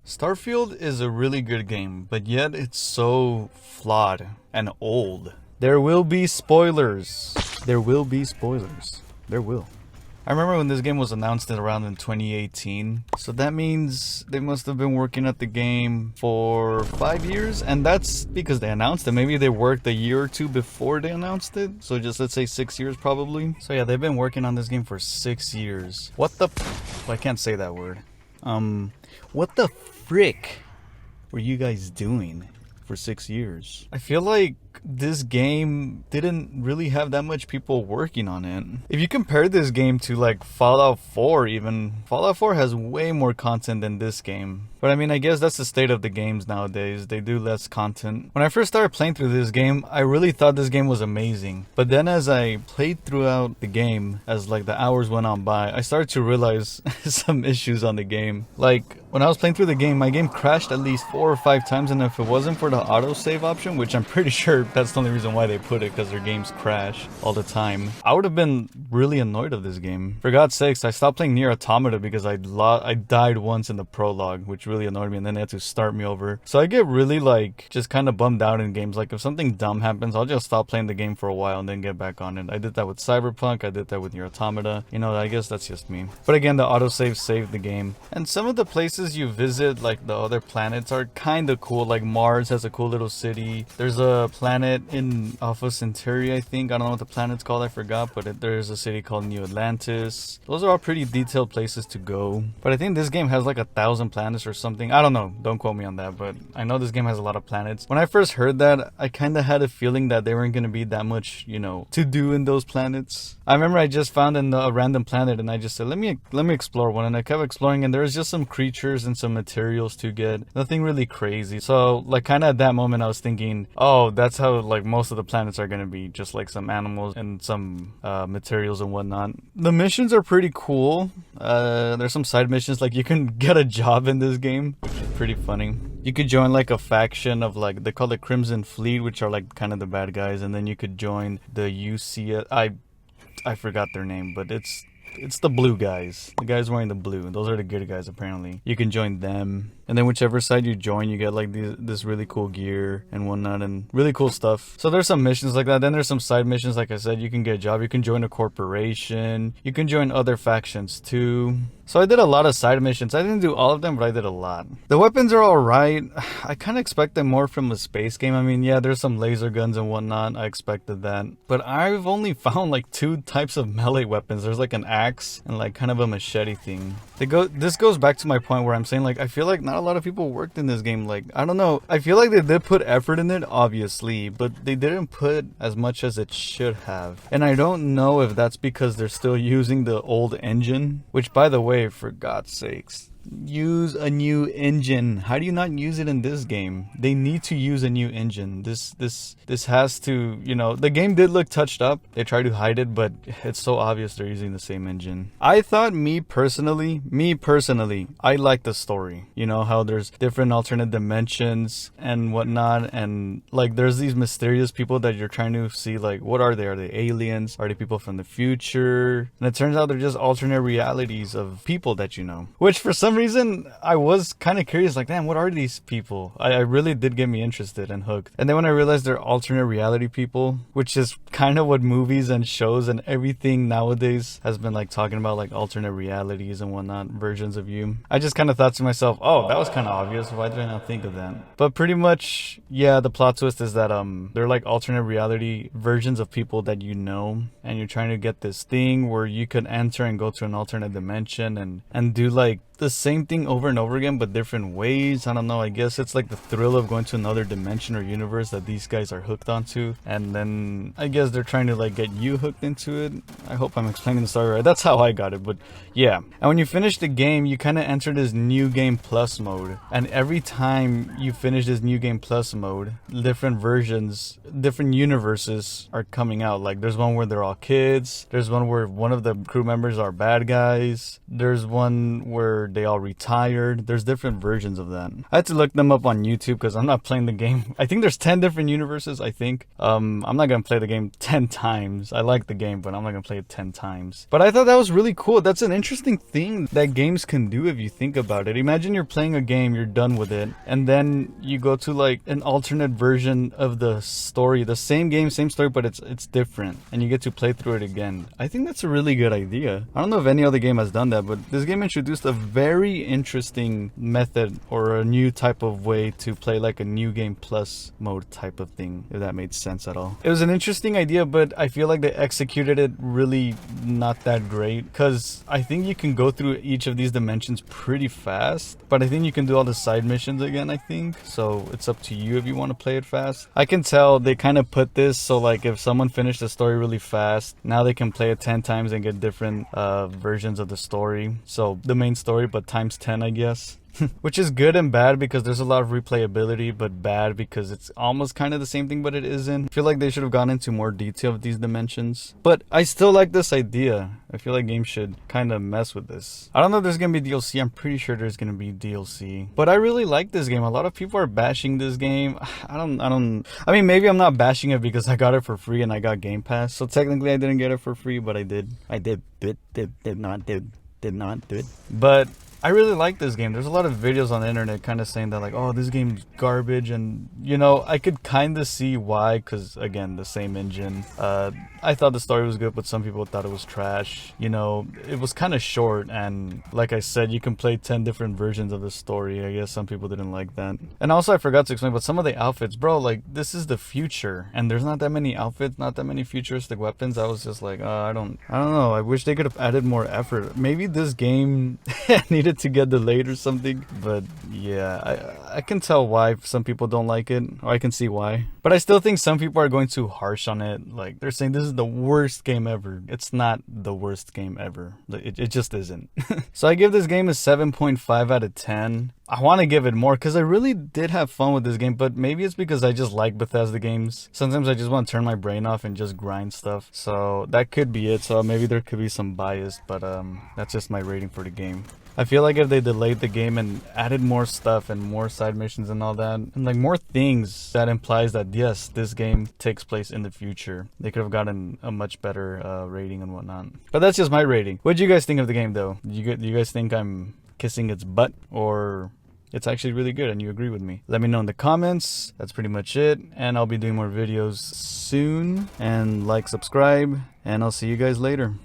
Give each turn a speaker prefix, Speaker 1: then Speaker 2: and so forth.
Speaker 1: Starfield is a really good game, but yet it's so flawed and old. There will be spoilers. There will be spoilers. There will. I remember when this game was announced around in 2018. So that means they must have been working at the game for 5 years. And that's because they announced it. Maybe they worked a year or two before they announced it. So just let's say 6 years probably. So yeah, they've been working on this game for 6 years. What the... I can't say that word. What the frick were you guys doing for 6 years? I feel like this game didn't really have that much people working on it. If you compare this game to like Fallout 4 even, Fallout 4 has way more content than this game. But I mean, I guess that's the state of the games nowadays. They do less content. When I first started playing through this game, I really thought this game was amazing. But then as I played throughout the game, as like the hours went on by, I started to realize some issues on the game. Like when I was playing through the game, my game crashed at least 4 or 5 times, and if it wasn't for the autosave option, which I'm pretty sure that's the only reason why they put it, because their games crash all the time, I would have been really annoyed of this game. For God's sakes, I stopped playing Nier Automata because I died once in the prologue, which really annoyed me, and then they had to start me over. So I get really like just kind of bummed out in games. Like if something dumb happens, I'll just stop playing the game for a while and then get back on it. I did that with Cyberpunk, I did that with Nier Automata. You know, I guess that's just me. But again, the autosave saved the game. And some of the places you visit, like the other planets, are kind of cool. Like Mars has a cool little city. There's a planet in Alpha Centauri, I think. I don't know what the planet's called, I forgot, but there's a city called New Atlantis. Those are all pretty detailed places to go. But I think this game has like 1,000 planets or something. I don't know, don't quote me on that, but I know this game has a lot of planets. When I first heard that, I kind of had a feeling that there weren't going to be that much, you know, to do in those planets. I remember I just found a random planet and I just said, let me explore one, and I kept exploring, and there's just some creatures and some materials to get. Nothing really crazy. So like kind of at that moment I was thinking, oh, that's how like most of the planets are going to be, just like some animals and some materials and whatnot. The missions are pretty cool. There's some side missions, like you can get a job in this game, which is pretty funny. You could join like a faction of, like, they call it Crimson Fleet, which are like kind of the bad guys, and then you could join the UC. I forgot their name, but it's the blue guys. The guys wearing the blue. Those are the good guys, apparently. You can join them. And then whichever side you join, you get like this really cool gear and whatnot and really cool stuff. So there's some missions like that. Then there's some side missions. Like I said, you can get a job. You can join a corporation. You can join other factions too. So I did a lot of side missions. I didn't do all of them, but I did a lot. The weapons are alright. I kind of expected more from a space game. I mean, yeah, there's some laser guns and whatnot. I expected that. But I've only found like 2 types of melee weapons. There's like an axe and like kind of a machete thing. This goes back to my point where I'm saying, like, I feel like not a lot of people worked in this game. Like, I don't know. I feel like they did put effort in it, obviously, but they didn't put as much as it should have. And I don't know if that's because they're still using the old engine, which, by the way, for God's sakes, use a new engine. How do you not use it in this game? They need to use a new engine. This has to, you know, the game did look touched up. They try to hide it, but it's so obvious they're using the same engine. I thought, me personally, I like the story. You know, how there's different alternate dimensions and whatnot, and like there's these mysterious people that you're trying to see, like, what are they? Are they aliens? Are they people from the future? And it turns out they're just alternate realities of people that you know. Which for some reason I was kind of curious, like, damn, what are these people? I really did get me interested and hooked. And then when I realized they're alternate reality people, which is kind of what movies and shows and everything nowadays has been like talking about, like alternate realities and whatnot, versions of you, I just kind of thought to myself, oh, that was kind of obvious. Why did I not think of that? But pretty much, yeah, the plot twist is that they're like alternate reality versions of people that you know, and you're trying to get this thing where you could enter and go to an alternate dimension and do like the same thing over and over again, but different ways. I don't know, I guess it's like the thrill of going to another dimension or universe that these guys are hooked onto, and then I guess they're trying to like get you hooked into it. I hope I'm explaining the story right. That's how I got it. But yeah, and when you finish the game, you kind of enter this new game plus mode, and every time you finish this new game plus mode, different versions, different universes are coming out. Like there's one where they're all kids, there's one where one of the crew members are bad guys, there's one where they all retired. There's different versions of that. I had to look them up on YouTube because I'm not playing the game. I think there's 10 different universes, I think. I'm not going to play the game 10 times. I like the game, but I'm not going to play it 10 times. But I thought that was really cool. That's an interesting thing that games can do if you think about it. Imagine you're playing a game, you're done with it, and then you go to like an alternate version of the story. The same game, same story, but it's different. And you get to play through it again. I think that's a really good idea. I don't know if any other game has done that, but this game introduced a very interesting method or a new type of way to play like a new game plus mode type of thing, if that made sense at all. It was an interesting idea, but I feel like they executed it really not that great, because I think you can go through each of these dimensions pretty fast, but I think you can do all the side missions again, I think. So it's up to you if you want to play it fast. I can tell they kind of put this so like if someone finished the story really fast, now they can play it 10 times and get different versions of the story. So the main story, but times 10, I guess. Which is good and bad because there's a lot of replayability, but bad because it's almost kind of the same thing, but it isn't. I feel like they should have gone into more detail of these dimensions. But I still like this idea. I feel like games should kind of mess with this. I don't know if there's going to be DLC. I'm pretty sure there's going to be DLC. But I really like this game. A lot of people are bashing this game. I mean, maybe I'm not bashing it because I got it for free and I got Game Pass. So technically I didn't get it for free, but I did. Did not do it. But I really like this game. There's a lot of videos on the internet kind of saying that like, oh, this game's garbage, and you know, I could kind of see why, because again, the same engine. I thought the story was good, but some people thought it was trash. You know, it was kind of short, and like I said, you can play 10 different versions of the story. I guess some people didn't like that. And also I forgot to explain, but some of the outfits, bro, like this is the future, and there's not that many outfits, not that many futuristic weapons. I was just like, I don't know. I wish they could have added more effort. Maybe this game needed to get delayed or something, but yeah, I can tell why some people don't like it, or I can see why, but I still think some people are going too harsh on it. Like they're saying this is the worst game ever. It's not the worst game ever. It just isn't. So I give this game a 7.5 out of 10. I want to give it more because I really did have fun with this game, but maybe it's because I just like Bethesda games. Sometimes I just want to turn my brain off and just grind stuff, so that could be it. So maybe there could be some bias, but that's just my rating for the game. I feel like if they delayed the game and added more stuff and more side missions and all that, and like more things that implies that yes, this game takes place in the future, they could have gotten a much better rating and whatnot. But that's just my rating. What do you guys think of the game though? Do you guys think I'm kissing its butt, or it's actually really good and you agree with me? Let me know in the comments. That's pretty much it, and I'll be doing more videos soon. And like, subscribe, and I'll see you guys later.